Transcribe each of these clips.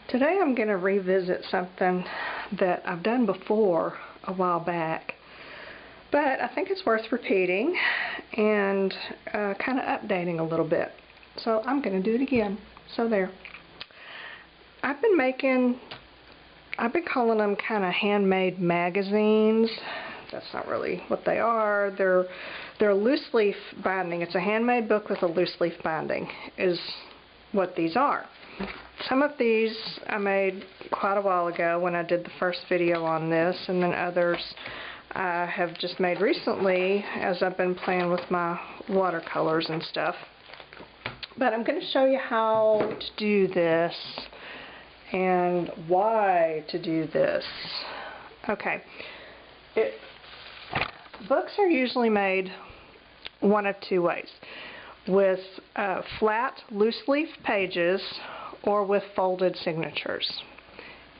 Today I'm going to revisit something that I've done before a while back, but I think it's worth repeating and kind of updating a little bit. So I'm going to do it again. So there. I've been calling them kind of handmade magazines. That's not really what they are. They're loose leaf binding. It's a handmade book with a loose leaf binding is what these are. Some of these I made quite a while ago when I did the first video on this, and then others I have just made recently as I've been playing with my watercolors and stuff. But I'm going to show you how to do this and why to do this. Okay. Books are usually made one of two ways. With flat loose leaf pages or with folded signatures.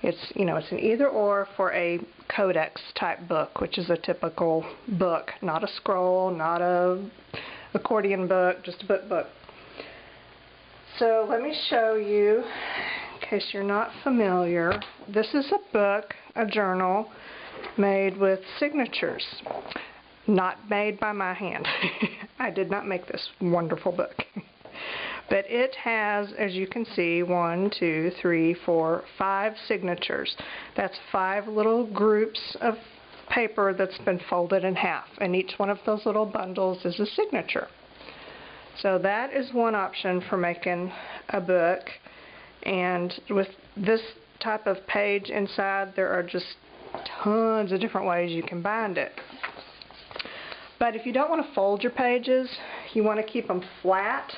It's an either or for a codex type book, which is a typical book, not a scroll, not a accordion book, just a book. So let me show you, in case you're not familiar. This is a book, a journal, made with signatures. Not made by my hand. I did not make this wonderful book. But it has, as you can see, 1, 2, 3, 4, 5 signatures. That's 5 little groups of paper that's been folded in half, and each one of those little bundles is a signature. So that is one option for making a book, and with this type of page inside, there are just tons of different ways you can bind it. But if you don't want to fold your pages, you want to keep them flat,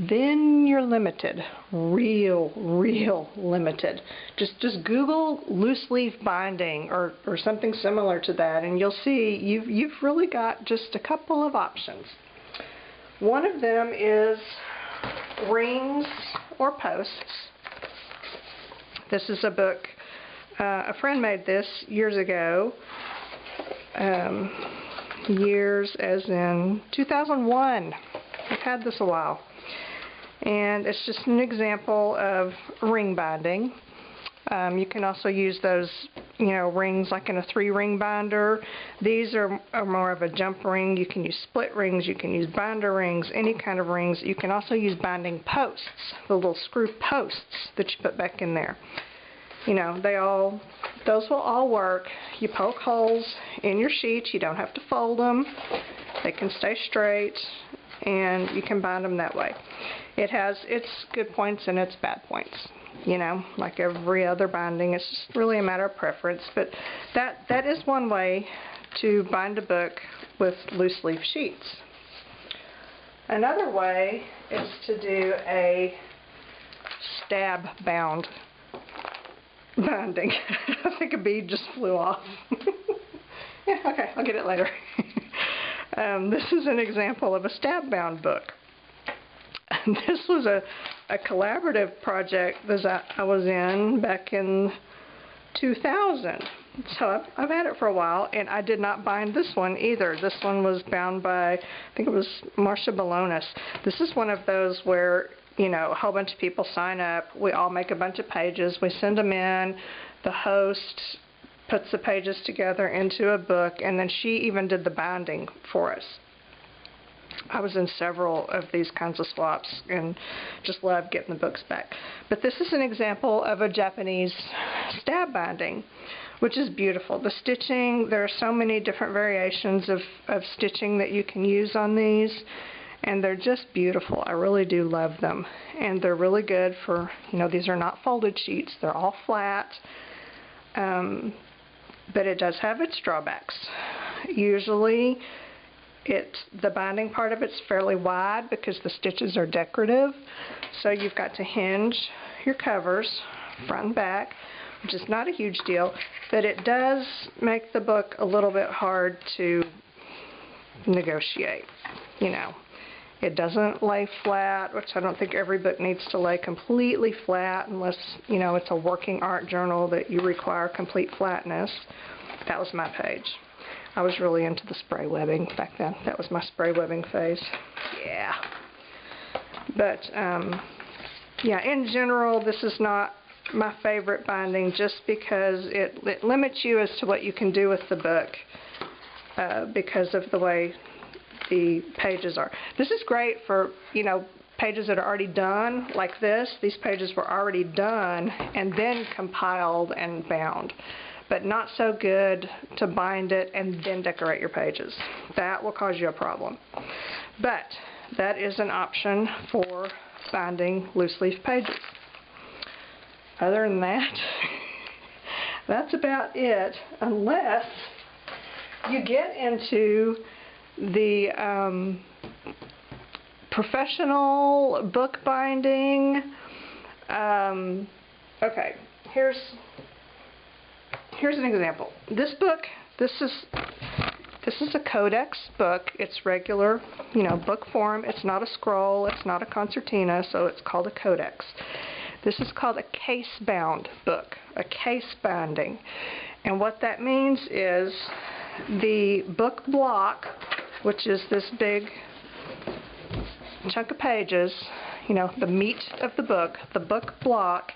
then you're limited. Real limited. Just Google loose leaf binding or something similar to that, and you'll see you've really got just a couple of options. One of them is rings or posts. This is a book. A friend made this years ago. Years as in 2001. I've had this a while. And it's just an example of ring binding. You can also use those, rings like in a 3-ring binder. These are more of a jump ring. You can use split rings. You can use binder rings, any kind of rings. You can also use binding posts, the little screw posts that you put back in there. Those will all work. You poke holes in your sheets. You don't have to fold them. They can stay straight, and you can bind them that way. It has its good points and its bad points. Like every other binding, it's just really a matter of preference. But that is one way to bind a book with loose leaf sheets. Another way is to do a stab bound binding. I think a bead just flew off. Yeah, okay, I'll get it later. This is an example of a stab bound book. And this was a collaborative project that I was in back in 2000. So I've had it for a while, and I did not bind this one either. This one was bound by, I think it was Marcia Balonis. This is one of those where a whole bunch of people sign up, we all make a bunch of pages, we send them in, the host puts the pages together into a book, and then she even did the binding for us. I was in several of these kinds of swaps and just loved getting the books back. But this is an example of a Japanese stab binding, which is beautiful. The stitching, there are so many different variations of stitching that you can use on these. And they're just beautiful. I really do love them. And they're really good for, these are not folded sheets. They're all flat. But it does have its drawbacks. Usually, the binding part of it's fairly wide because the stitches are decorative. So you've got to hinge your covers front and back, which is not a huge deal. But it does make the book a little bit hard to negotiate, It doesn't lay flat, which I don't think every book needs to lay completely flat unless, it's a working art journal that you require complete flatness. That was my page. I was really into the spray webbing back then. That was my spray webbing phase. Yeah. But, yeah, in general, this is not my favorite binding just because it limits you as to what you can do with the book because of the way the pages are. This is great for, you know, pages that are already done like this. These pages were already done and then compiled and bound, but not so good to bind it and then decorate your pages. That will cause you a problem. But that is an option for binding loose leaf pages. Other than that, that's about it, unless you get into the professional book binding. Okay, here's an example. This book, this is a codex book. It's regular, you know, book form. It's not a scroll. It's not a concertina, so it's called a codex. This is called a case-bound book, a case binding. And what that means is the book block, which is this big chunk of pages, you know, the meat of the book block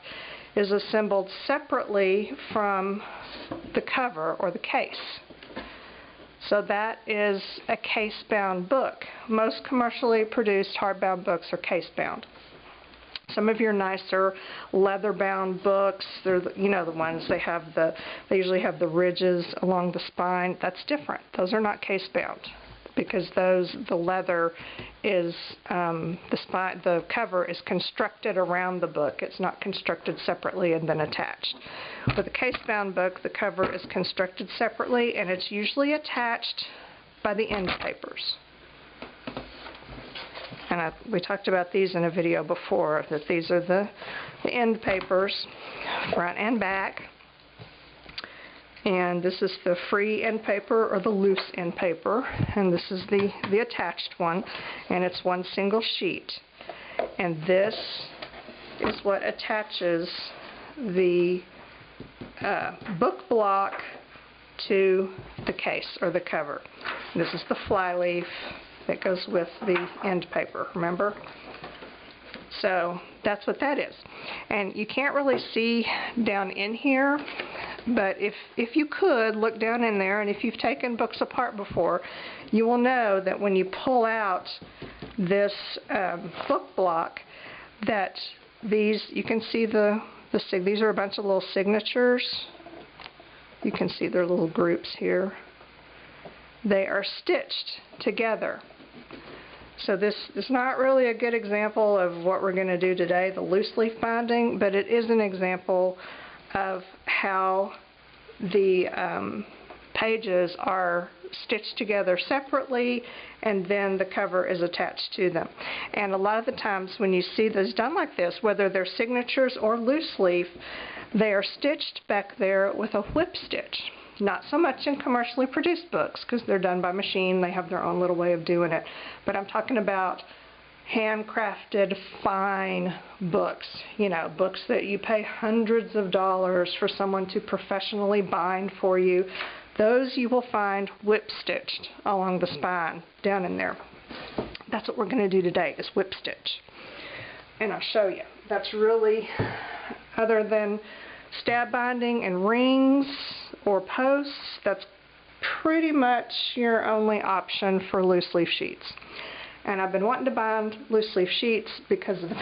is assembled separately from the cover or the case. So that is a case-bound book. Most commercially produced hardbound books are case-bound. Some of your nicer leather-bound books, they're the, you know, the ones they usually have the ridges along the spine. That's different. Those are not case-bound because the leather is the cover is constructed around the book. It's not constructed separately and then attached. With a case-bound book, the cover is constructed separately and it's usually attached by the end papers. And we talked about these in a video before, that these are the end papers, front and back. And this is the free end paper or the loose end paper. And this is the attached one. And it's one single sheet. And this is what attaches the book block to the case or the cover. This is the flyleaf that goes with the end paper, remember? So that's what that is. And you can't really see down in here, but if you could look down in there, and if you've taken books apart before, you will know that when you pull out this book block, that you can see these are a bunch of little signatures. You can see their little groups here. They are stitched together. So this is not really a good example of what we're going to do today, the loose leaf binding, but it is an example of how the pages are stitched together separately and then the cover is attached to them. And a lot of the times when you see those done like this, whether they're signatures or loose leaf, they are stitched back there with a whip stitch. Not so much in commercially produced books because they're done by machine. They have their own little way of doing it. But I'm talking about handcrafted, fine books. You know, books that you pay hundreds of dollars for someone to professionally bind for you. Those you will find whip stitched along the spine down in there. That's what we're going to do today, is whip stitch. And I'll show you. That's really, other than stab binding and rings or posts, that's pretty much your only option for loose leaf sheets. And I've been wanting to bind loose leaf sheets because of this.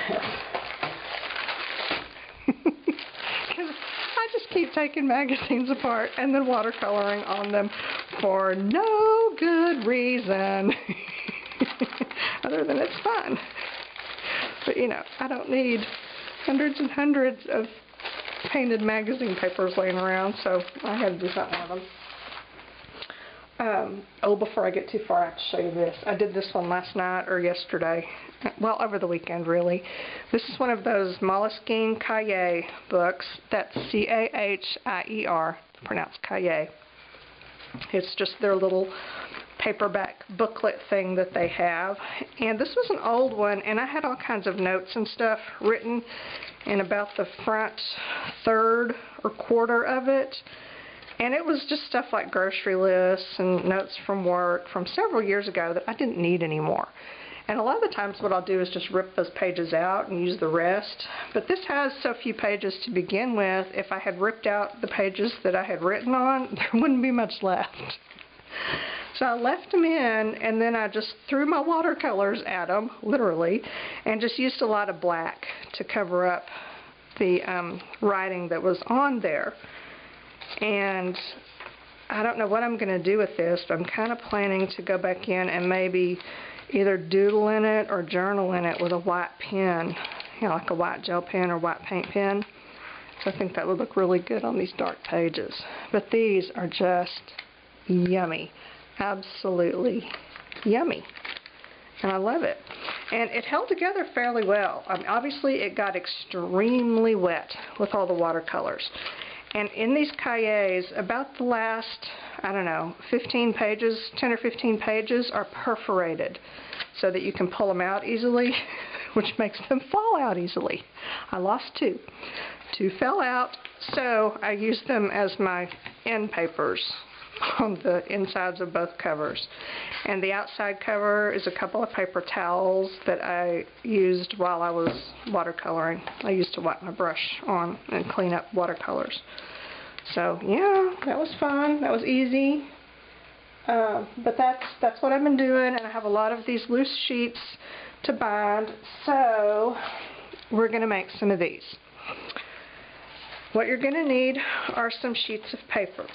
Because I just keep taking magazines apart and then watercoloring on them for no good reason. Other than it's fun. But you know, I don't need hundreds and hundreds of painted magazine papers laying around, so I had to do something with them. Before I get too far, I have to show you this. I did this one last night or yesterday. Well, over the weekend, really. This is one of those Moleskine Cahier books. That's C-A-H-I-E-R, pronounced Cahier. It's just their little paperback booklet thing that they have. And this was an old one, and I had all kinds of notes and stuff written in about the front third or quarter of it. And it was just stuff like grocery lists and notes from work from several years ago that I didn't need anymore. And a lot of the times what I'll do is just rip those pages out and use the rest. But this has so few pages to begin with, if I had ripped out the pages that I had written on, there wouldn't be much left. So I left them in, and then I just threw my watercolors at them, literally, and just used a lot of black to cover up the writing that was on there. And I don't know what I'm going to do with this, but I'm kind of planning to go back in and maybe either doodle in it or journal in it with a white pen, you know, like a white gel pen or white paint pen. So I think that would look really good on these dark pages. But these are just yummy. Absolutely yummy. And I love it. And it held together fairly well. Obviously it got extremely wet with all the watercolors. And in these cahiers, about the last, I don't know, 15 pages, 10 or 15 pages are perforated so that you can pull them out easily, which makes them fall out easily. I lost two. Two fell out, so I used them as my end papers on the insides of both covers. And the outside cover is a couple of paper towels that I used while I was watercoloring. I used to wipe my brush on and clean up watercolors. So yeah, that was fun. That was easy. But that's what I've been doing, and I have a lot of these loose sheets to bind, so we're going to make some of these. What you're going to need are some sheets of paper.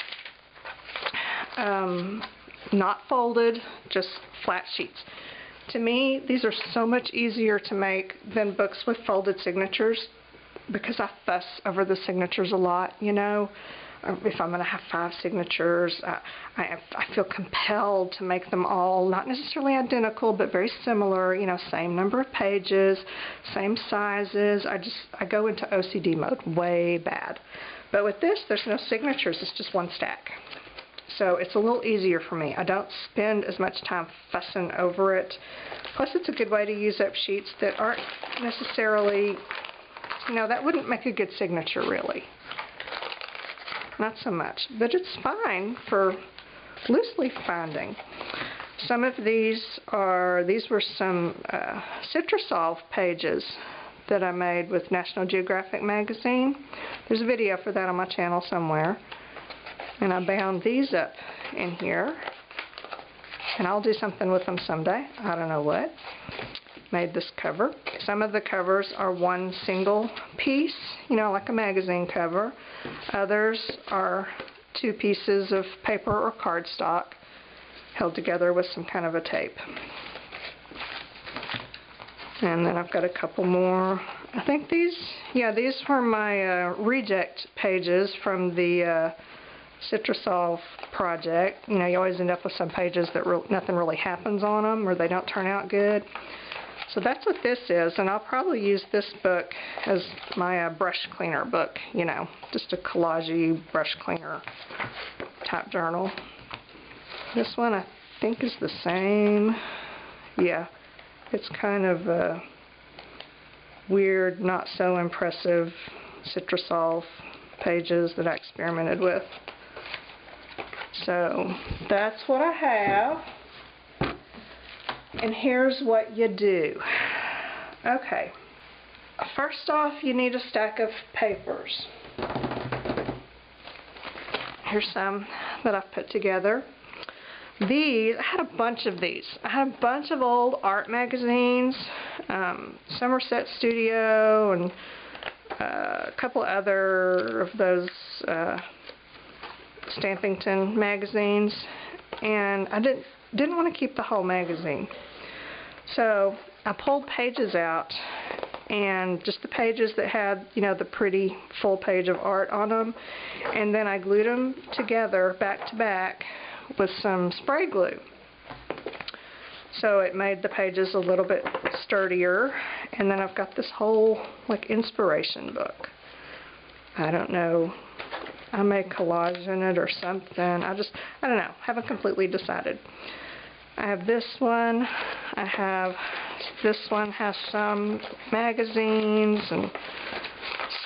Not folded, just flat sheets. To me, these are so much easier to make than books with folded signatures, because I fuss over the signatures a lot, you know. If I'm going to have 5 signatures, I feel compelled to make them all not necessarily identical, but very similar, you know, same number of pages, same sizes. I go into OCD mode way bad. But with this, there's no signatures, it's just one stack. So it's a little easier for me. I don't spend as much time fussing over it. Plus it's a good way to use up sheets that aren't necessarily, you know, that wouldn't make a good signature really. Not so much. But it's fine for loose leaf binding. Some of these were some Citrusol pages that I made with National Geographic magazine. There's a video for that on my channel somewhere. And I bound these up in here. And I'll do something with them someday. I don't know what. Made this cover. Some of the covers are one single piece, you know, like a magazine cover. Others are 2 pieces of paper or cardstock held together with some kind of a tape. And then I've got a couple more. I think these were my reject pages from the Citrusol project. You know, you always end up with some pages that nothing really happens on them, or they don't turn out good. So that's what this is, and I'll probably use this book as my brush cleaner book, you know, just a collage-y brush cleaner type journal. This one I think is the same. Yeah, it's kind of a weird, not so impressive Citrusol pages that I experimented with. So that's what I have. And here's what you do. Okay. First off, you need a stack of papers. Here's some that I've put together. These, I had a bunch of these. I had a bunch of old art magazines, Somerset Studio, and a couple other of those Stampington magazines, and I didn't want to keep the whole magazine. So I pulled pages out, and just the pages that had, you know, the pretty full page of art on them, and then I glued them together back to back with some spray glue. So it made the pages a little bit sturdier, and then I've got this whole like inspiration book. I don't know, I may collage in it or something. I don't know, haven't completely decided. I have this one. This one has some magazines and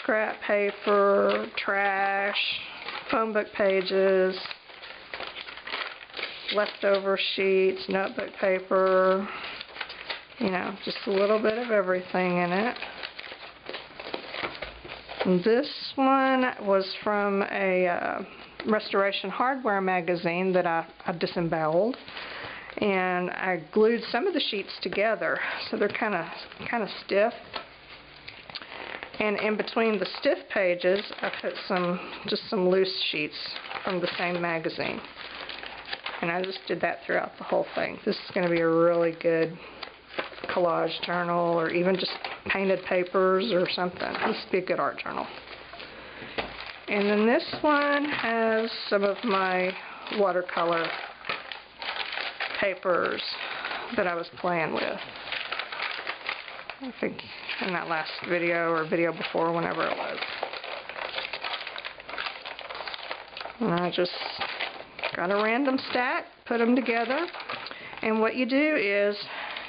scrap paper, trash, phone book pages, leftover sheets, notebook paper, You know, just a little bit of everything in it. And this one was from a restoration hardware magazine that I disemboweled, and I glued some of the sheets together, so they're kind of stiff. And in between the stiff pages, I put just some loose sheets from the same magazine. And I just did that throughout the whole thing. This is going to be a really good collage journal, or even just painted papers or something. This would be a good art journal. And then this one has some of my watercolor papers that I was playing with. I think in that last video or video before, whenever it was. And I just got a random stack, put them together, and what you do is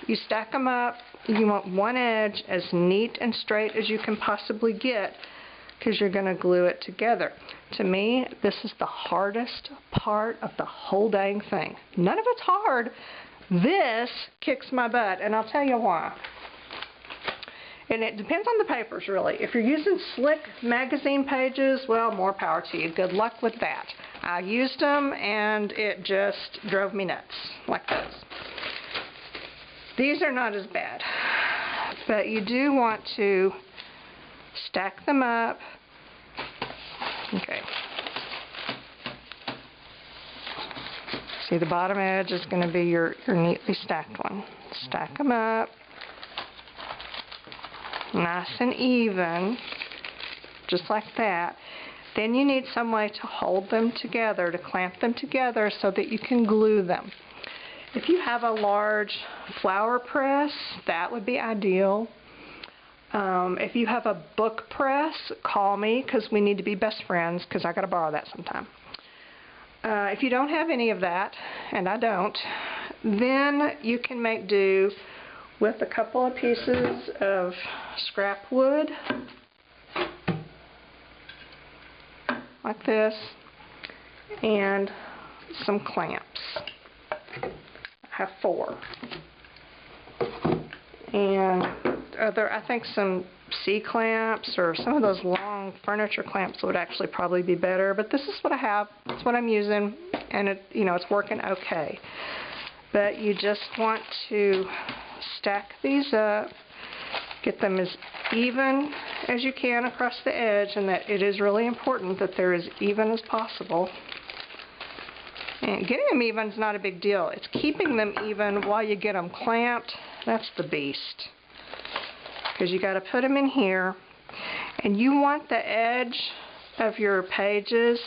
you stack them up. You want one edge as neat and straight as you can possibly get, because you're going to glue it together. To me, this is the hardest part of the whole dang thing. None of it's hard. This kicks my butt, and I'll tell you why. And it depends on the papers, really. If you're using slick magazine pages, well, more power to you. Good luck with that. I used them, and it just drove me nuts, like this. These are not as bad, but you do want to stack them up. Okay. See, the bottom edge is going to be your neatly stacked one. Stack them up. Nice and even, just like that. Then you need some way to hold them together, to clamp them together so that you can glue them. If you have a large flower press, that would be ideal. If you have a book press, call me, because we need to be best friends, because I got to borrow that sometime. If you don't have any of that, and I don't, then you can make do with a couple of pieces of scrap wood, like this, and some clamps. I have 4. And I think some C-clamps or some of those long furniture clamps would actually probably be better, but this is what I have. It's what I'm using, and it's working okay. But you just want to stack these up, get them as even as you can across the edge, and that it is really important that they're as even as possible. And getting them even is not a big deal. It's keeping them even while you get them clamped. That's the beast. Because you got to put them in here, and you want the edge of your pages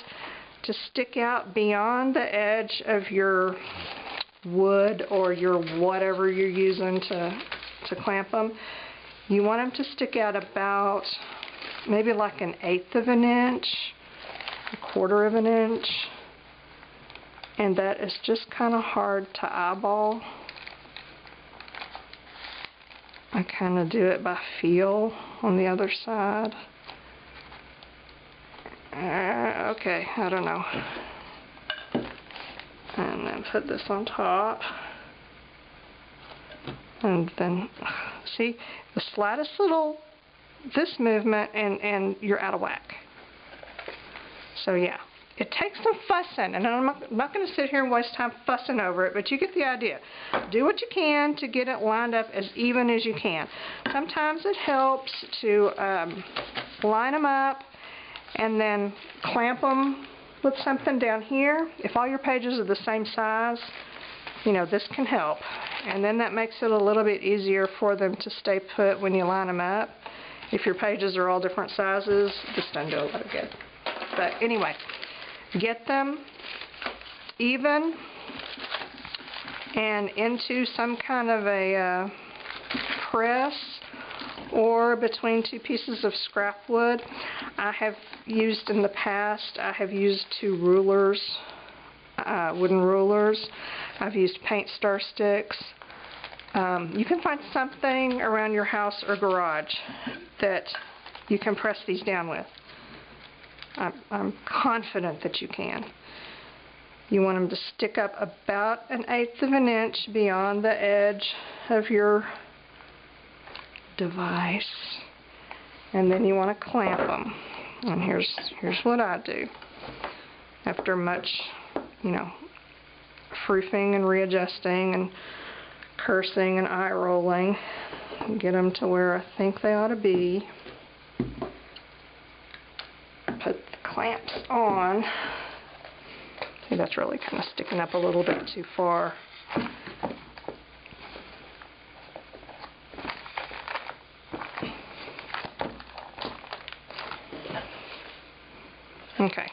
to stick out beyond the edge of your wood or your whatever you're using to clamp them. You want them to stick out about maybe like 1/8 of an inch, 1/4 of an inch, and that is just kind of hard to eyeball. I kind of do it by feel on the other side. Okay, I don't know. And then put this on top. And then, see, the slightest little, this movement, and you're out of whack. So yeah, it takes some fussing, and I'm not going to sit here and waste time fussing over it, but you get the idea. Do what you can to get it lined up as even as you can. Sometimes it helps to line them up and then clamp them with something down here. If all your pages are the same size, this can help. And then that makes it a little bit easier for them to stay put when you line them up. If your pages are all different sizes, this doesn't do a lot of good. But anyway, get them even and into some kind of a press or between 2 pieces of scrap wood. I have used in the past, I have used 2 rulers, wooden rulers. I've used paint star sticks. You can find something around your house or garage that you can press these down with. I'm confident that you can. You want them to stick up about 1/8 of an inch beyond the edge of your device. And then you want to clamp them. And here's what I do. After much, you know, proofing and readjusting and cursing and eye rolling, get them to where I think they ought to be. Put the clamps on. See, that's really kind of sticking up a little bit too far. Okay,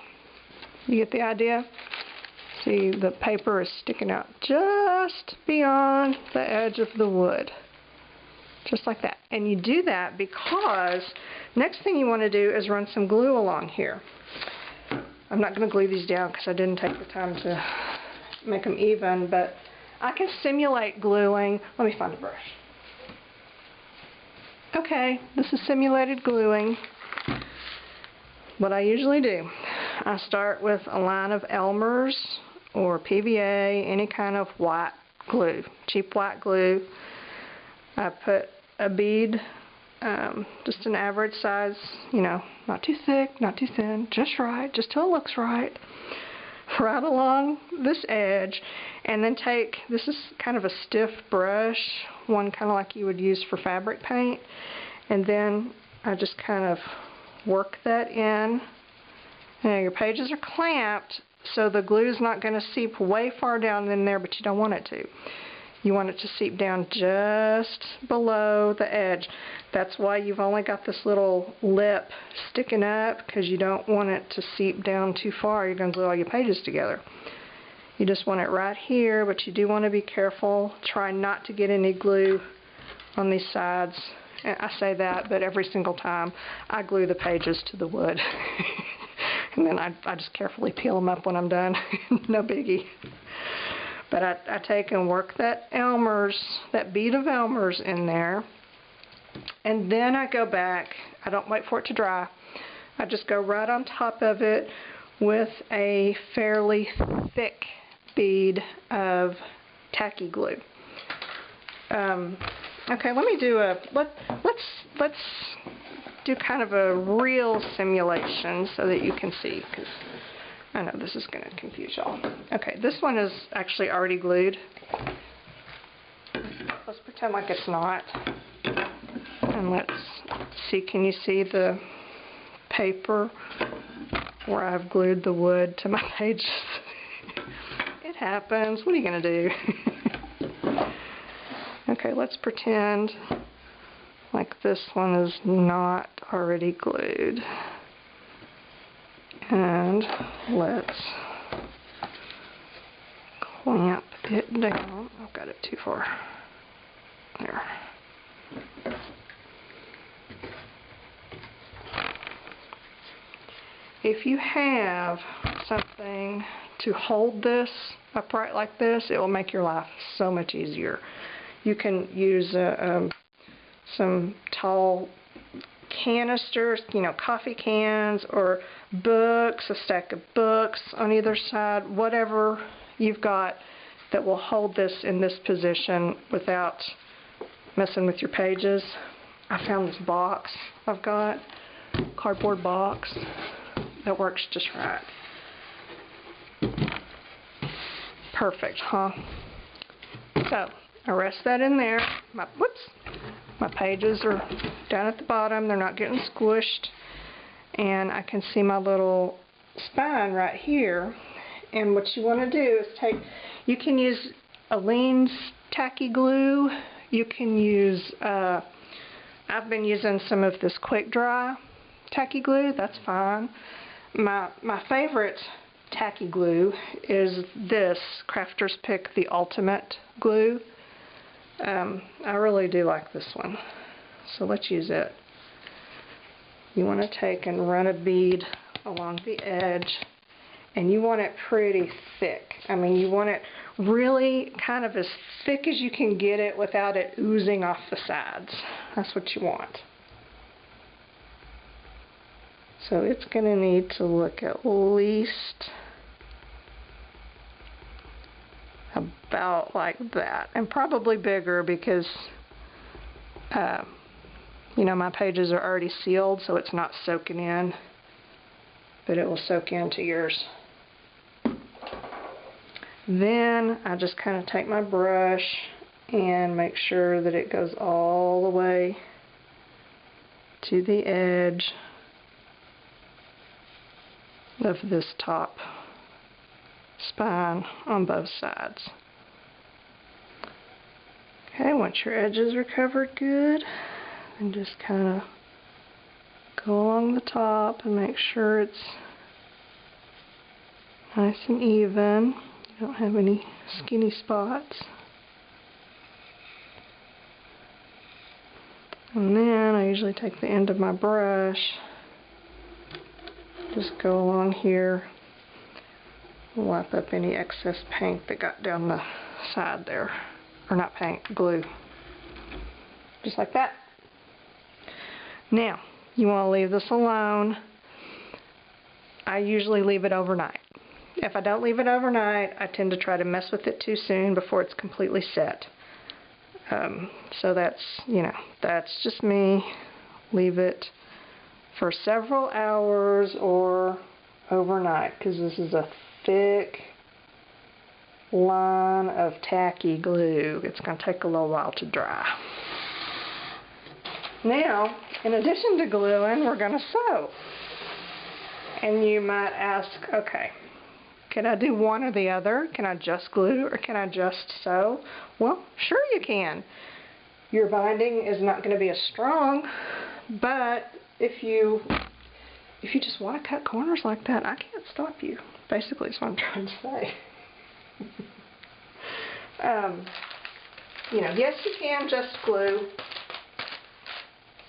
you get the idea? See, the paper is sticking out just beyond the edge of the wood. Just like that. And you do that because next thing you want to do is run some glue along here. I'm not going to glue these down because I didn't take the time to make them even, but I can simulate gluing. Let me find a brush. Okay, this is simulated gluing. What I usually do, I start with a line of Elmer's or PVA, any kind of white glue, cheap white glue. I put a bead, just an average size, you know, not too thick, not too thin, just right, just till it looks right, right along this edge, and then take, this is kind of a stiff brush, one kind of like you would use for fabric paint, and then I just kind of work that in. Now your pages are clamped, so the glue is not going to seep way far down in there, but you don't want it to. You want it to seep down just below the edge. That's why you've only got this little lip sticking up, because you don't want it to seep down too far. You're going to glue all your pages together. You just want it right here, but you do want to be careful. Try not to get any glue on these sides. I say that, but every single time I glue the pages to the wood. And then I just carefully peel them up when I'm done. No biggie. But I take and work that Elmer's, that bead of Elmer's in there. And then I go back. I don't wait for it to dry. I just go right on top of it with a fairly thick bead of tacky glue. Okay, let me do a, let's do kind of a real simulation so that you can see, because I know this is going to confuse y'all. Okay, this one is actually already glued. Let's pretend like it's not. And let's see, can you see the paper where I've glued the wood to my pages? It happens. What are you going to do? Okay, let's pretend like this one is not already glued. And let's clamp it down. I've got it too far. There. If you have something to hold this upright like this, it will make your life so much easier. You can use some tall canisters, you know, coffee cans, or books, a stack of books on either side, whatever you've got that will hold this in this position without messing with your pages. I found this box I've got, cardboard box, that works just right. Perfect, huh? So I rest that in there. My pages are down at the bottom. They're not getting squished. And I can see my little spine right here. And what you want to do is take, you can use Aleene's tacky glue. You can use, I've been using some of this quick dry tacky glue. That's fine. My favorite tacky glue is this Crafter's Pick the Ultimate glue. I really do like this one, so let's use it. You want to take and run a bead along the edge, and you want it pretty thick. I mean, you want it really kind of as thick as you can get it without it oozing off the sides. That's what you want. So it's going to need to look at least about like that, and probably bigger, because You know, my pages are already sealed, so it's not soaking in, but it will soak into yours. Then I just kind of take my brush and make sure that it goes all the way to the edge of this top spine on both sides. Okay, once your edges are covered good, then just kind of go along the top and make sure it's nice and even. You don't have any skinny spots. And then I usually take the end of my brush, just go along here, wipe up any excess paint that got down the side there. Or not paint, glue. Just like that. Now, you want to leave this alone. I usually leave it overnight. If I don't leave it overnight, I tend to try to mess with it too soon before it's completely set. So that's, you know, that's just me. Leave it for several hours or overnight, because this is a thick line of tacky glue. It's going to take a little while to dry. Now, in addition to gluing, we're going to sew. And you might ask, okay, can I do one or the other? Can I just glue or can I just sew? Well, sure you can. Your binding is not going to be as strong, but if you just want to cut corners like that, I can't stop you. Basically, is what I'm trying to say. You know, yes, you can just glue,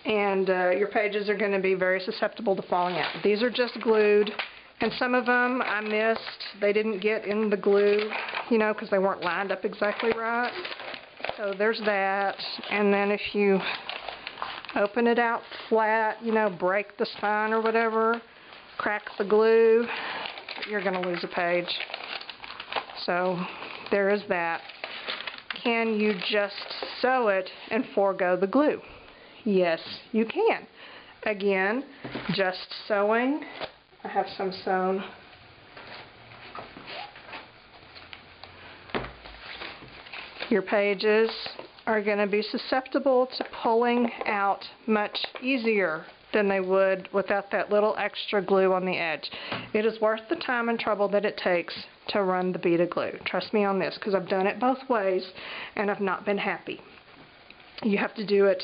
and your pages are going to be very susceptible to falling out. These are just glued, and some of them I missed. They didn't get in the glue, you know, because they weren't lined up exactly right. So there's that. And then if you open it out flat, you know, break the spine or whatever, crack the glue, you're going to lose a page. So there is that. Can you just sew it and forego the glue? Yes, you can. Again, just sewing. I have some sewn. Your pages are going to be susceptible to pulling out much easier than they would without that little extra glue on the edge. It is worth the time and trouble that it takes to run the bead of glue. Trust me on this, because I've done it both ways and I've not been happy. You have to do it,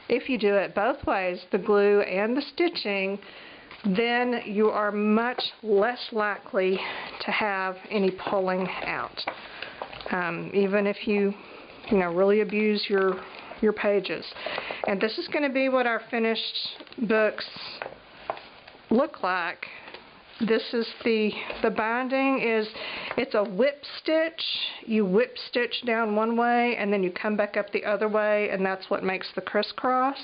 if you do it both ways, the glue and the stitching, then you are much less likely to have any pulling out. Even if you really abuse your pages. And this is going to be what our finished books look like. This is the binding is, it's a whip stitch. You whip stitch down one way and then you come back up the other way, and that's what makes the crisscross.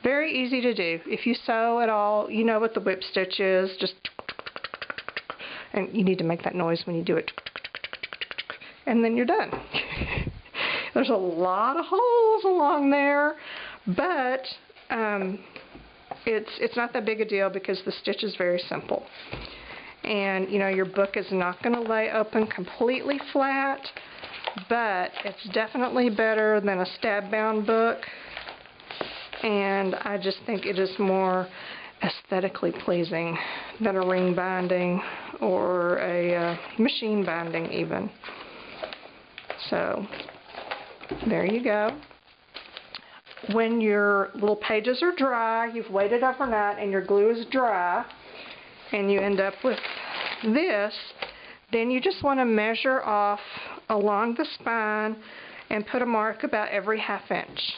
Very easy to do. If you sew at all, you know what the whip stitch is. Just, and you need to make that noise when you do it. And then you're done. There's a lot of holes along there, but it's not that big a deal because the stitch is very simple. And your book is not going to lay open completely flat, but it's definitely better than a stab bound book. And I just think it is more aesthetically pleasing than a ring binding or a machine binding even. So there you go. When your little pages are dry, you've waited overnight and your glue is dry, and you end up with this, then you just want to measure off along the spine and put a mark about every ½ inch.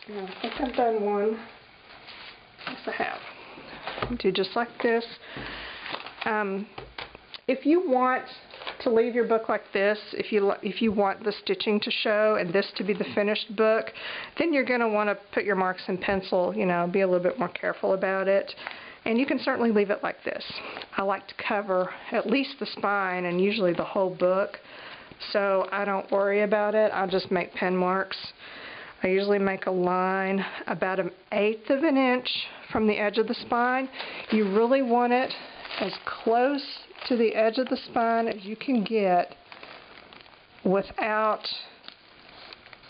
Now, I think I've done one. Yes, I have. Do just like this. If you want to leave your book like this, if you want the stitching to show and this to be the finished book, then you're going to want to put your marks in pencil, be a little bit more careful about it. And you can certainly leave it like this. I like to cover at least the spine and usually the whole book, so I don't worry about it. I'll just make pen marks. I usually make a line about 1/8 of an inch from the edge of the spine. You really want it as close to the edge of the spine as you can get without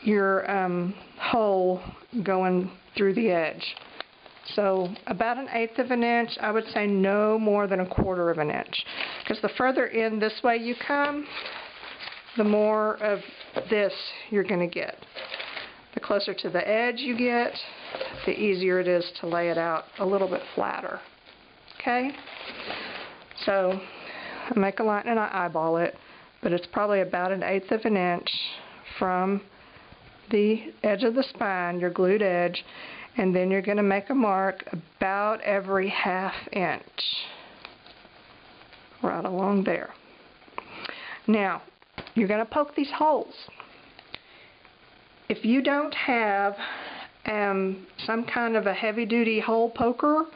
your hole going through the edge. So about 1/8 of an inch, I would say no more than 1/4 of an inch. Because the further in this way you come, the more of this you're going to get. The closer to the edge you get, the easier it is to lay it out a little bit flatter. Okay? So I make a line and I eyeball it, but it's probably about 1/8 of an inch from the edge of the spine, your glued edge, and then you're going to make a mark about every 1/2 inch, right along there. Now, you're going to poke these holes. If you don't have some kind of a heavy-duty hole poker,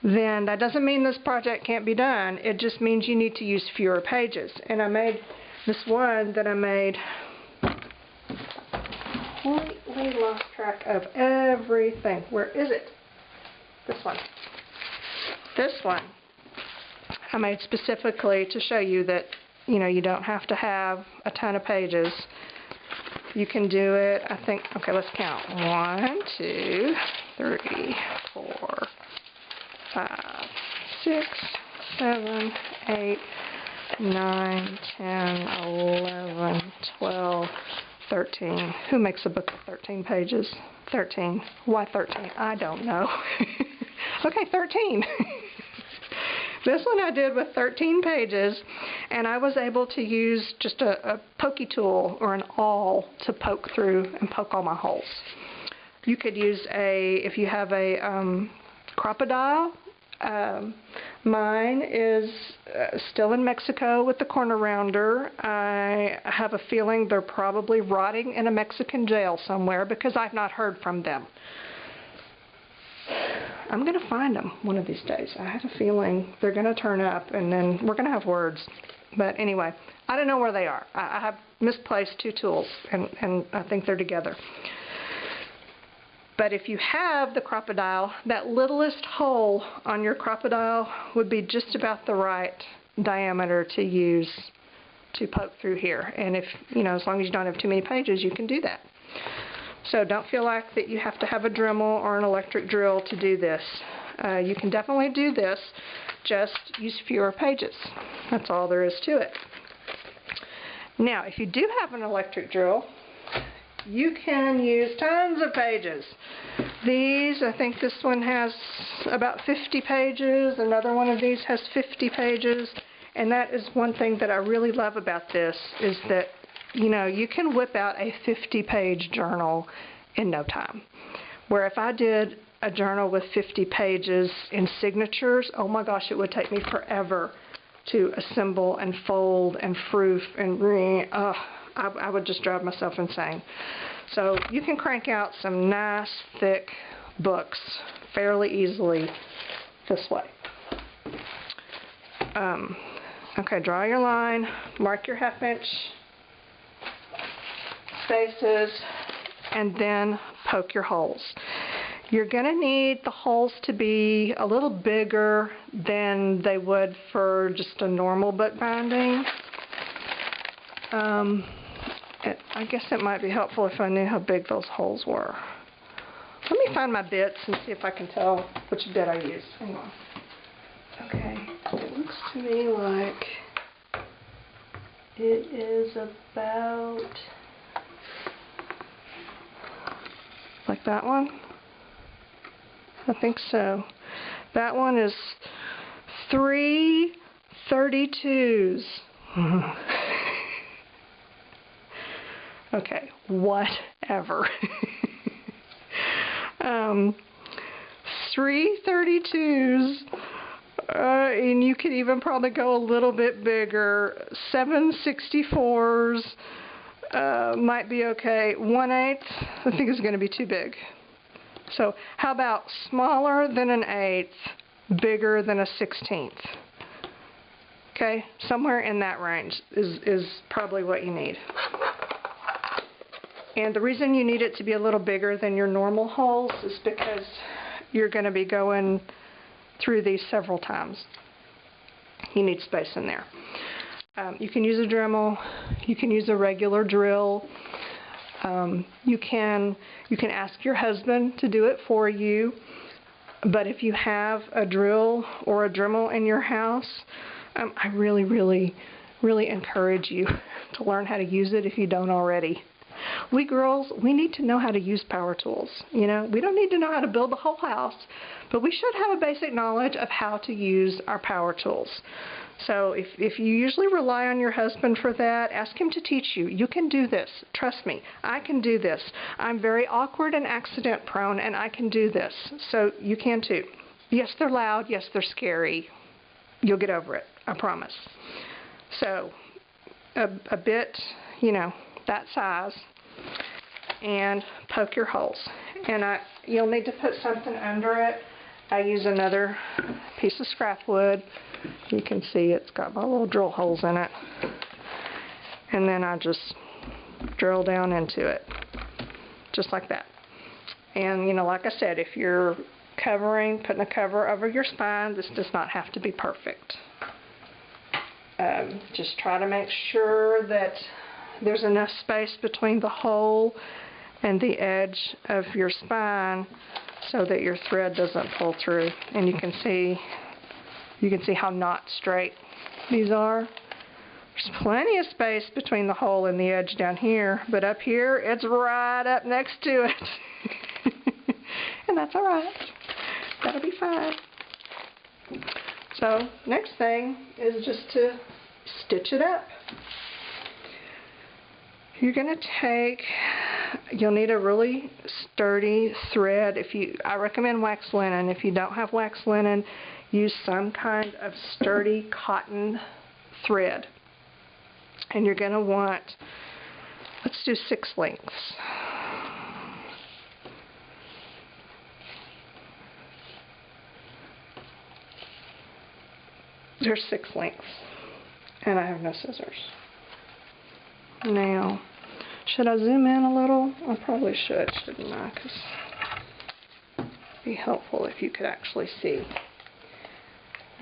then that doesn't mean this project can't be done. It just means you need to use fewer pages. And I made this one that I made. Completely lost track of everything. Where is it? This one. This one I made specifically to show you that, you know, you don't have to have a ton of pages. You can do it, I think, okay, let's count. 1, 2, 3, 4, 5, 6, 7, 8, 9, 10, 11, 12, 13. Who makes a book of 13 pages? 13. Why 13? I don't know. Okay, 13. This one I did with 13 pages, and I was able to use just a pokey tool or an awl to poke through and poke all my holes. You could use if you have a crocodile. Mine is still in Mexico with the corner rounder. I have a feeling they're probably rotting in a Mexican jail somewhere because I've not heard from them. I'm going to find them one of these days. I have a feeling they're going to turn up and then we're going to have words. But anyway, I don't know where they are. I have misplaced 2 tools and I think they're together. But if you have the crocodile, that littlest hole on your crocodile would be just about the right diameter to use to poke through here. And if, you know, as long as you don't have too many pages, you can do that. So don't feel like that you have to have a Dremel or an electric drill to do this. You can definitely do this, just use fewer pages. That's all there is to it. Now, if you do have an electric drill, you can use tons of pages. These, I think this one has about 50 pages. Another one of these has 50 pages. And that is one thing that I really love about this, is that, you know, you can whip out a 50-page journal in no time. Where if I did a journal with 50 pages in signatures, oh my gosh, it would take me forever to assemble and fold and froof and I would just drive myself insane. So you can crank out some nice thick books fairly easily this way. Okay, draw your line, mark your 1/2 inch spaces, and then poke your holes. You're going to need the holes to be a little bigger than they would for just a normal book binding. I guess it might be helpful if I knew how big those holes were. Let me find my bits and see if I can tell which bit I used. Hang on. Okay, it looks to me like it is about, like that one? I think so. That one is 3 32s. Okay, whatever. 3 32s, and you could even probably go a little bit bigger. 7 64s might be okay. 1/8, I think is going to be too big. So how about smaller than an 1/8, bigger than a 1/16? Okay, somewhere in that range is probably what you need. And the reason you need it to be a little bigger than your normal holes is because you're going to be going through these several times. You need space in there. You can use a Dremel. You can use a regular drill. You can ask your husband to do it for you. But if you have a drill or a Dremel in your house, I really, really, really encourage you to learn how to use it if you don't already. We girls, we need to know how to use power tools. You know, we don't need to know how to build the whole house, but we should have a basic knowledge of how to use our power tools. So if you usually rely on your husband for that, ask him to teach you. You can do this. Trust me, I can do this. I'm very awkward and accident prone, and I can do this. So you can too. Yes, they're loud. Yes, they're scary. You'll get over it. I promise. So a bit, you know, that size, and poke your holes. And you'll need to put something under it. I use another piece of scrap wood. You can see it's got my little drill holes in it. And then I just drill down into it, just like that. And, you know, like I said, if you're putting a cover over your spine, this does not have to be perfect. Just try to make sure that there's enough space between the hole and the edge of your spine so that your thread doesn't pull through. And you can see how not straight these are. There's plenty of space between the hole and the edge down here, but up here it's right up next to it. And that's alright. That'll be fine. So next thing is just to stitch it up. You're going to you'll need a really sturdy thread. I recommend wax linen. If you don't have wax linen, use some kind of sturdy cotton thread. And you're going to want, let's do 6 lengths. There's 6 lengths. And I have no scissors. Now, should I zoom in a little? I probably should, shouldn't I? Because it'd be helpful if you could actually see.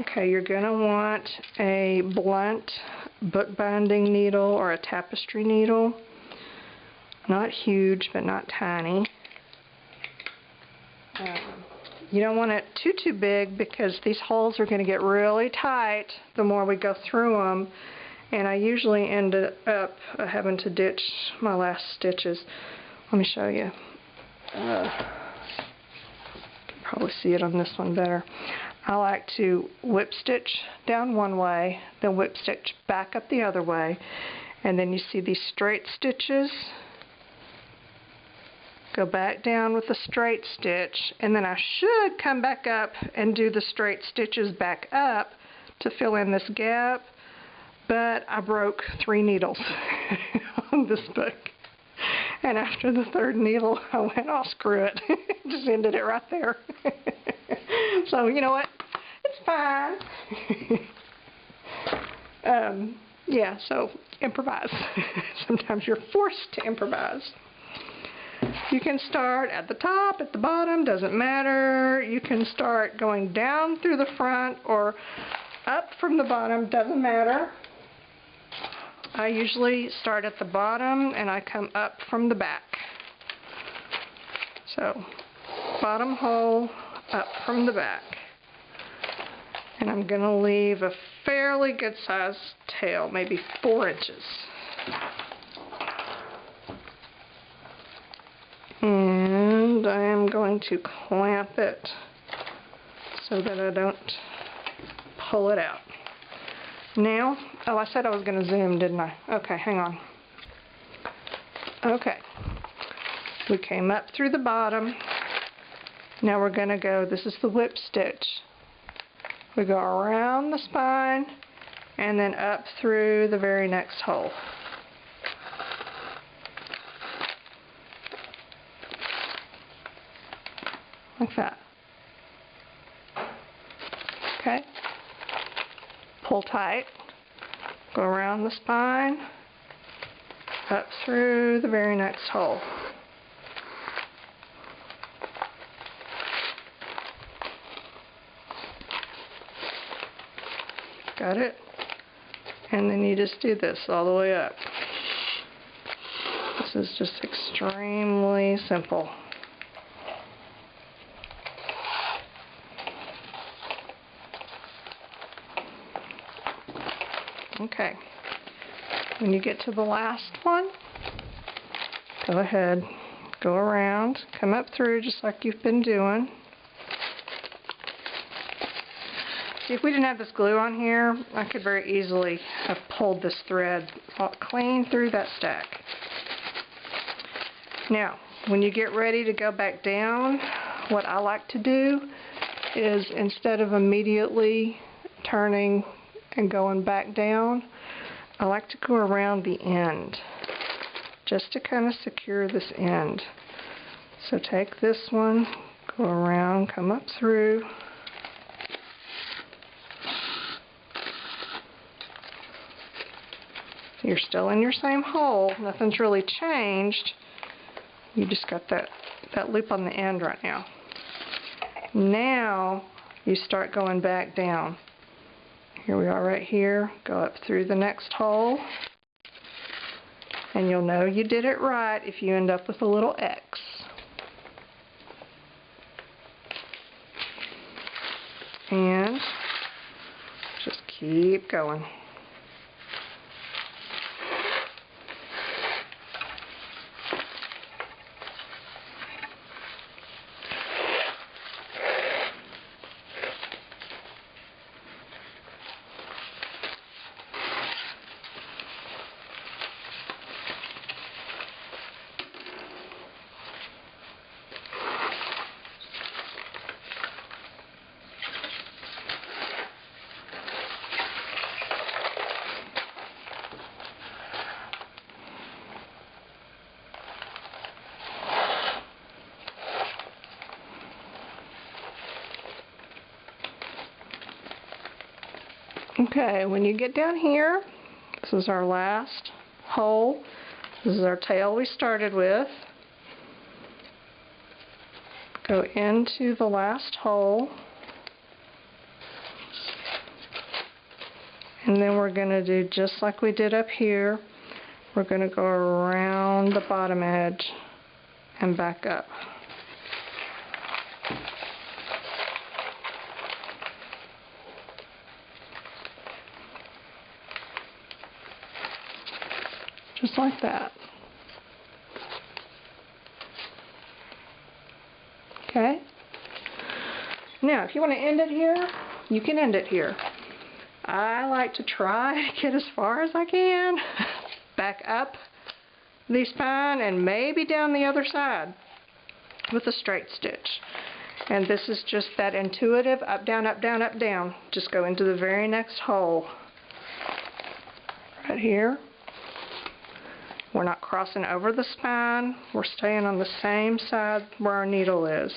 Okay, you're going to want a blunt bookbinding needle or a tapestry needle. Not huge, but not tiny. You don't want it too big because these holes are going to get really tight the more we go through them. And I usually end up having to ditch my last stitches. Let me show you. You can probably see it on this one better. I like to whip stitch down one way, then whip stitch back up the other way. And then you see these straight stitches. Go back down with a straight stitch. And then I should come back up and do the straight stitches back up to fill in this gap. But I broke 3 needles on this book. And after the 3rd needle, I went, oh, screw it. Just ended it right there. So, you know what? It's fine. Yeah, so improvise. Sometimes you're forced to improvise. You can start at the top, at the bottom, doesn't matter. You can start going down through the front or up from the bottom, doesn't matter. I usually start at the bottom and I come up from the back. So, bottom hole, up from the back. And I'm going to leave a fairly good sized tail, maybe 4 inches. And I am going to clamp it so that I don't pull it out. Now, oh, I said I was going to zoom, didn't I? Okay, hang on. Okay. We came up through the bottom. Now we're going to go, this is the whip stitch. We go around the spine and then up through the very next hole. Like that. Okay. Pull tight, go around the spine, up through the very next hole. Got it? And then you just do this all the way up. This is just extremely simple. Okay. When you get to the last one, go ahead, go around, come up through just like you've been doing. See, if we didn't have this glue on here, I could very easily have pulled this thread clean through that stack. Now, when you get ready to go back down, what I like to do is, instead of immediately turning and going back down, I like to go around the end just to kind of secure this end. So take this one, go around, come up through. You're still in your same hole, nothing's really changed. You just got that loop on the end right now. Now you start going back down. Here we are right here. Go up through the next hole. And you'll know you did it right if you end up with a little X. And just keep going. Okay, when you get down here, this is our last hole. This is our tail we started with. Go into the last hole. And then we're going to do just like we did up here. We're going to go around the bottom edge and back up. Just like that. Okay? Now, if you want to end it here, you can end it here. I like to try to get as far as I can. Back up the spine and maybe down the other side with a straight stitch. And this is just that intuitive up, down, up, down, up, down. Just go into the very next hole. Right here. We're not crossing over the spine. We're staying on the same side where our needle is.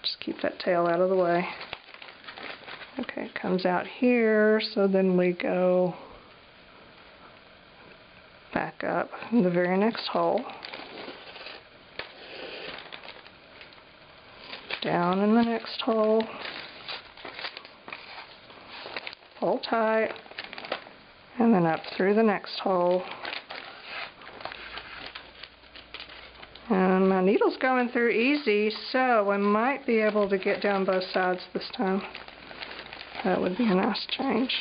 Just keep that tail out of the way. Okay, it comes out here, so then we go back up in the very next hole. Down in the next hole. Pull tight. And then up through the next hole. And my needle's going through easy, so I might be able to get down both sides this time. That would be a nice change.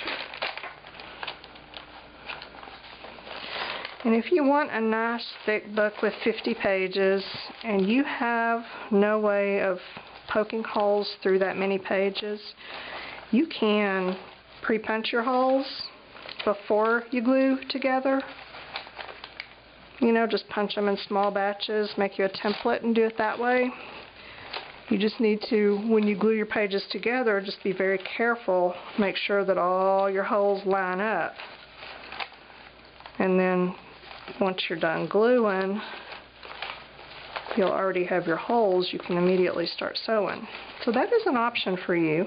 And if you want a nice thick book with 50 pages and you have no way of poking holes through that many pages, you can pre-punch your holes before you glue together. You know, just punch them in small batches, make you a template and do it that way. You just need to, when you glue your pages together, just be very careful. Make sure that all your holes line up. And then once you're done gluing, you'll already have your holes. You can immediately start sewing. So that is an option for you.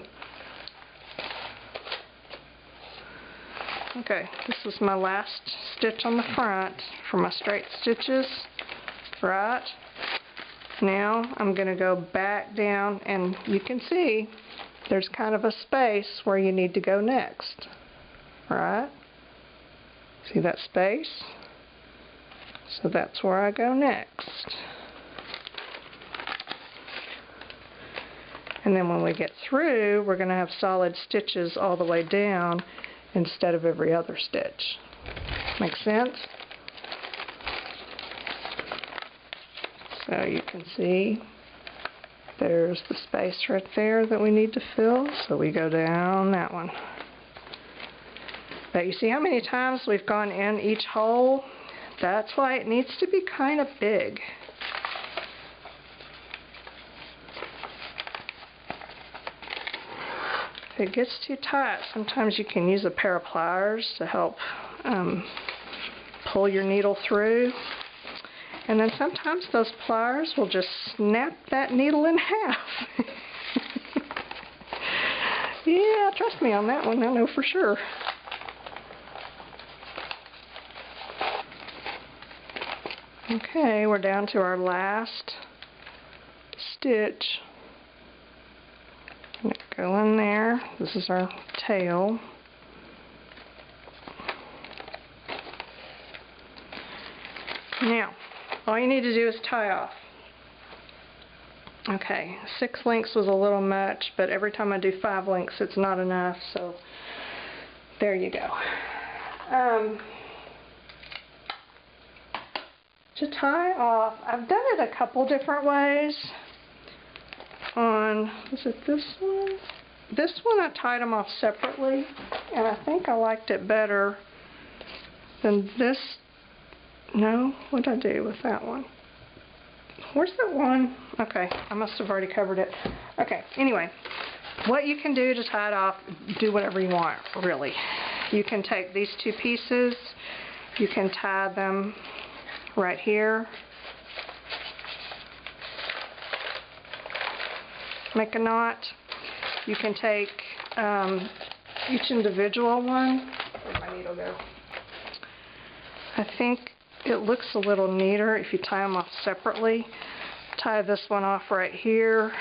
Okay, this is my last stitch on the front for my straight stitches, right? Now I'm going to go back down, and you can see there's kind of a space where you need to go next, right? See that space? So that's where I go next. And then when we get through, we're going to have solid stitches all the way down instead of every other stitch. Make sense? So you can see there's the space right there that we need to fill, so we go down that one. But you see how many times we've gone in each hole? That's why it needs to be kind of big. If it gets too tight, sometimes you can use a pair of pliers to help pull your needle through. And then sometimes those pliers will just snap that needle in half. Yeah, trust me on that one, I know for sure. Okay, we're down to our last stitch. Go in there. This is our tail. Now, all you need to do is tie off. Okay, 6 links was a little much, but every time I do 5 links, it's not enough, so there you go. To tie off, I've done it a couple different ways. Was it this one? This one I tied them off separately, and I think I liked it better than this. No, what did I do with that one? Where's that one? Okay, I must have already covered it. Okay, anyway, what you can do to tie it off, do whatever you want, really. You can take these 2 pieces, you can tie them right here. Make a knot. You can take each individual one. Where'd my needle go? I think it looks a little neater if you tie them off separately. Tie this one off right here.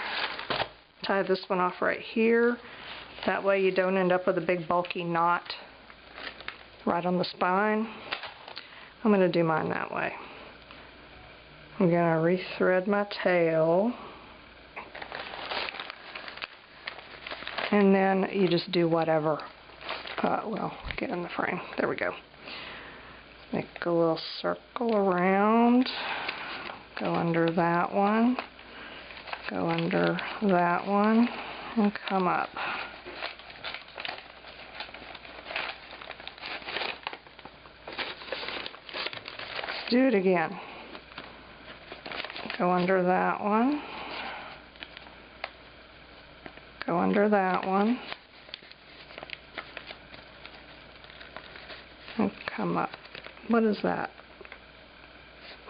Tie this one off right here. That way you don't end up with a big bulky knot right on the spine. I'm going to do mine that way. I'm going to rethread my tail. And then you just do whatever. Well, get in the frame. There we go. Make a little circle around. Go under that one. Go under that one. And come up. Let's do it again. Go under that one. Go under that one. And come up. What is that?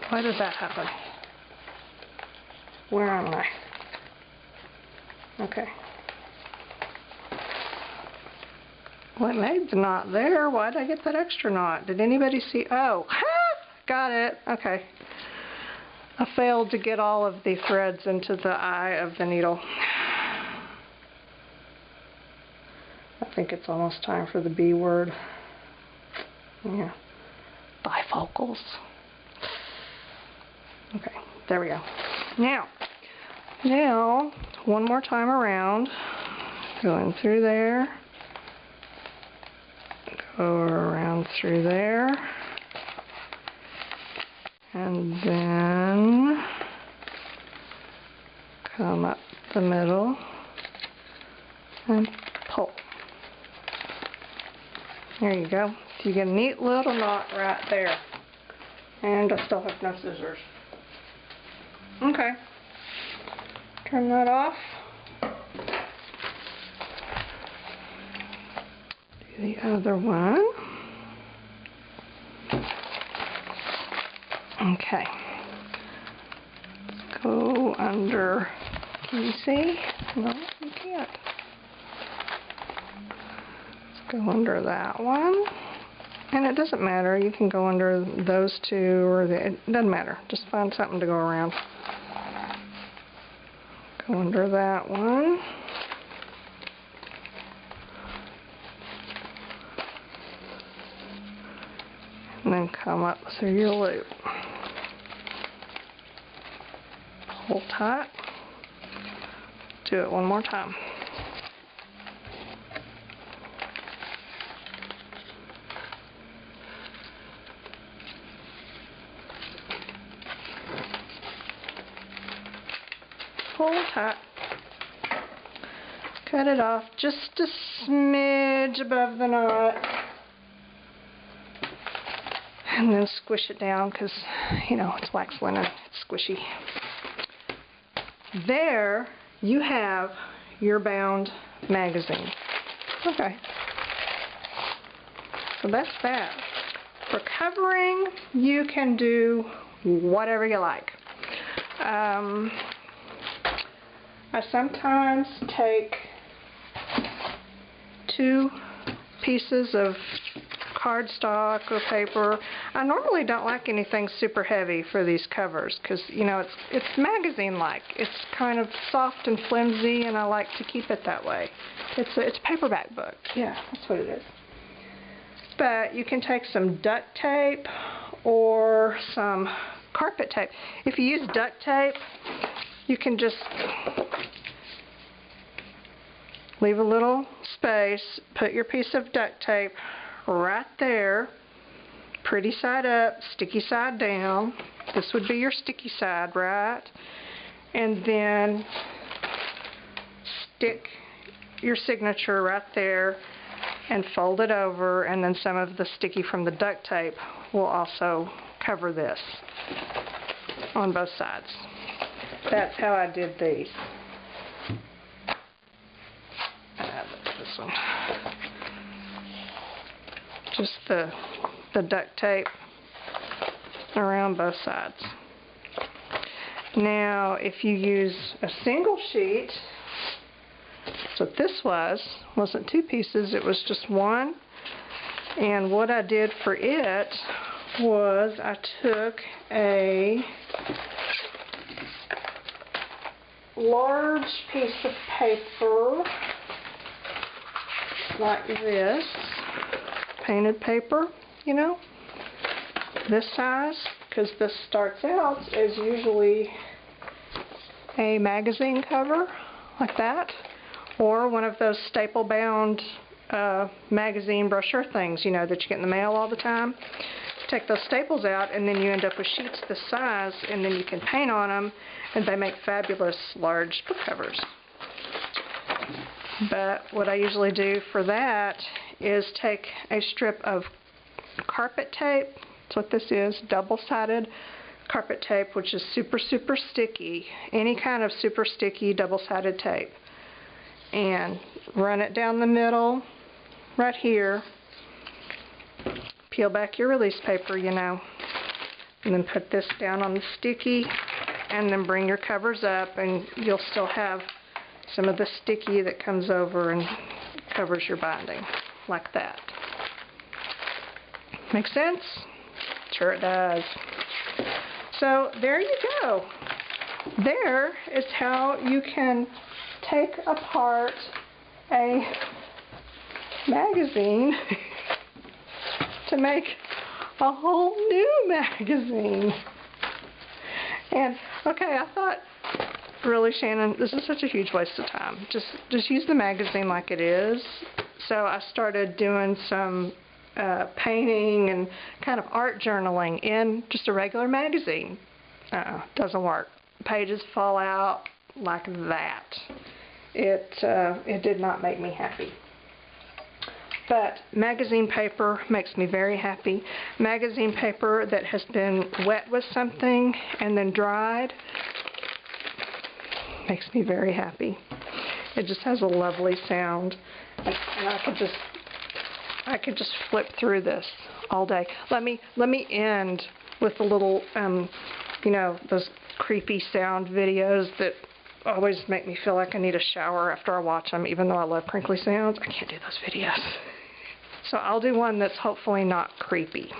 Why did that happen? Where am I? Okay. Well, it made the knot there. Why did I get that extra knot? Did anybody see? Oh, got it. Okay. I failed to get all of the threads into the eye of the needle. I think it's almost time for the B word. Yeah. Bifocals. Okay, there we go. Now, one more time around. Go in through there. Go around through there. And then come up the middle and pull. There you go. So you get a neat little knot right there. And I still have no scissors. Okay. Turn that off. Do the other one. Okay. Let's go under. Can you see? No, you can't. Go under that one. And it doesn't matter, you can go under those two, or it doesn't matter. Just find something to go around. Go under that one. And then come up through your loop. Pull tight. Do it one more time. Pull tight. Cut it off just a smidge above the knot. And then squish it down because, you know, it's wax linen. It's squishy. There you have your bound magazine. Okay. So that's that. For covering, you can do whatever you like. I sometimes take 2 pieces of cardstock or paper. I normally don't like anything super heavy for these covers because, you know, it's magazine-like. It's kind of soft and flimsy, and I like to keep it that way. It's a paperback book. Yeah, that's what it is. But you can take some duct tape or some carpet tape. If you use duct tape, you can just leave a little space, put your piece of duct tape right there, pretty side up, sticky side down. This would be your sticky side, right? And then stick your signature right there and fold it over, and then some of the sticky from the duct tape will also cover this on both sides. That's how I did these. This one. Just the duct tape around both sides. Now, if you use a single sheet, that's what this wasn't 2 pieces, it was just 1. And what I did for it was I took a large piece of paper like this, painted paper, you know, this size, because this starts out as usually a magazine cover like that, or one of those staple bound magazine brochure things, you know, that you get in the mail all the time. Take those staples out, and then you end up with sheets this size, and then you can paint on them, and they make fabulous large book covers. But what I usually do for that is take a strip of carpet tape. That's what this is, double-sided carpet tape, which is super, super sticky. Any kind of super sticky double-sided tape. And run it down the middle, right here. Peel back your release paper, you know. And then put this down on the sticky, and then bring your covers up, and you'll still have some of the sticky that comes over and covers your binding, like that. Make sense? Sure it does. So there you go. There is how you can take apart a magazine to make a whole new magazine. And okay, I thought, really, Shannon, this is such a huge waste of time. Just use the magazine like it is. So I started doing some painting and kind of art journaling in just a regular magazine. Doesn't work. Pages fall out like that. It did not make me happy. But magazine paper makes me very happy. Magazine paper that has been wet with something and then dried makes me very happy. It just has a lovely sound, and I could just flip through this all day. Let me end with a little you know, those creepy sound videos that always make me feel like I need a shower after I watch them, even though I love crinkly sounds. I can't do those videos. So I'll do one that's hopefully not creepy.